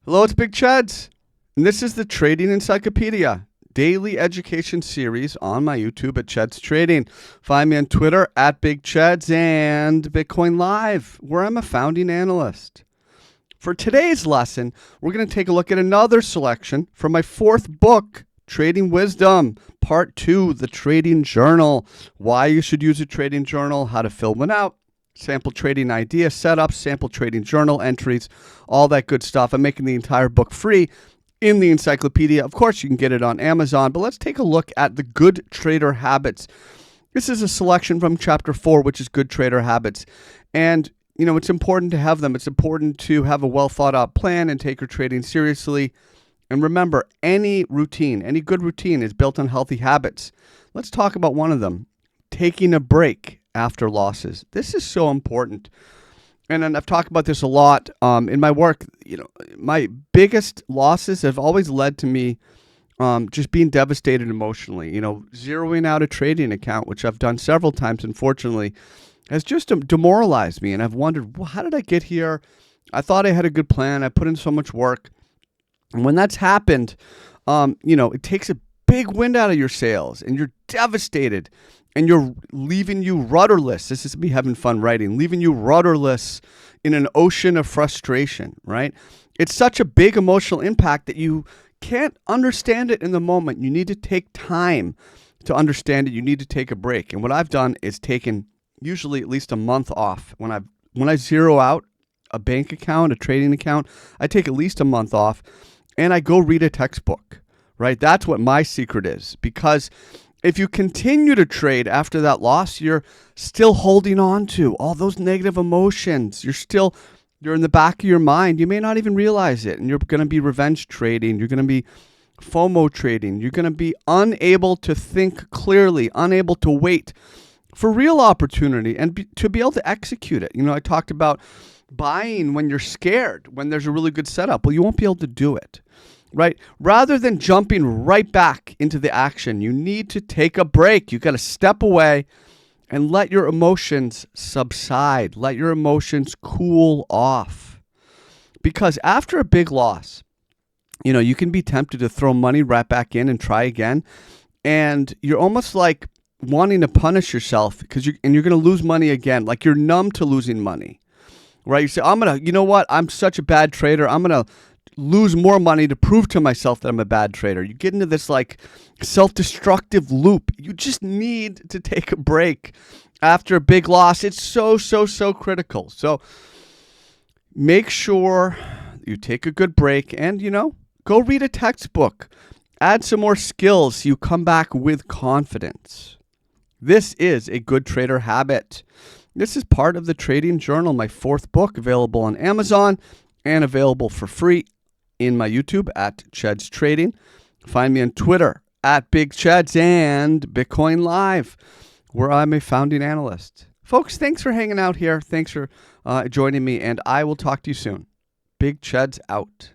Hello, it's Big Chads, and this is the Trading Encyclopedia Daily Education series on my YouTube at Chads Trading. Find me on Twitter at Big Chads and Bitcoin Live, where I'm a founding analyst. For today's lesson, we're going to take a look at another selection from my fourth book, Trading Wisdom, Part 2, the Trading Journal, why you should use a trading journal, how to fill one out, sample trading idea setup, sample trading journal entries, all that good stuff. I'm making the entire book free in the encyclopedia. Of course, you can get it on Amazon, but let's take a look at the good trader habits. This is a selection from chapter 4, which is good trader habits. And, you know, it's important to have them. It's important to have a well thought out plan and take your trading seriously. And remember, any routine, any good routine is built on healthy habits. Let's talk about one of them, taking a break after losses. This is so important. And I've talked about this a lot in my work. You know, my biggest losses have always led to me just being devastated emotionally. You know, zeroing out a trading account, which I've done several times, unfortunately, has just demoralized me. And I've wondered, well, how did I get here? I thought I had a good plan. I put in so much work. And when that's happened, you know, it takes a big wind out of your sails and you're devastated. And you're leaving you rudderless. This is me having fun writing, leaving you rudderless in an ocean of frustration, right? It's such a big emotional impact that you can't understand it in the moment. You need to take time to understand it. You need to take a break. And what I've done is taken usually at least a month off. When I zero out a bank account, a trading account, I take at least a month off and I go read a textbook, right? That's what my secret is, because if you continue to trade after that loss, you're still holding on to all those negative emotions. You're in the back of your mind. You may not even realize it. And you're going to be revenge trading. You're going to be FOMO trading. You're going to be unable to think clearly, unable to wait for real opportunity and to be able to execute it. You know, I talked about buying when you're scared, when there's a really good setup. Well, you won't be able to do it. Right? Rather than jumping right back into the action, you need to take a break. You got to step away and let your emotions subside. Let your emotions cool off. Because after a big loss, you know, you can be tempted to throw money right back in and try again. And you're almost like wanting to punish yourself because you're going to lose money again. Like you're numb to losing money. Right? You say, you know what? I'm such a bad trader. I'm going to lose more money to prove to myself that I'm a bad trader. You get into this like self-destructive loop. You just need to take a break after a big loss. It's so critical. So make sure you take a good break and, you know, go read a textbook. Add some more skills so you come back with confidence. This is a good trader habit. This is part of the Trading Journal, my fourth book, available on Amazon and available for free in my YouTube at Chads Trading. Find me on Twitter at Big Chads and Bitcoin Live, where I'm a founding analyst. Folks, thanks for hanging out here. Thanks for joining me, and I will talk to you soon. Big Chads out.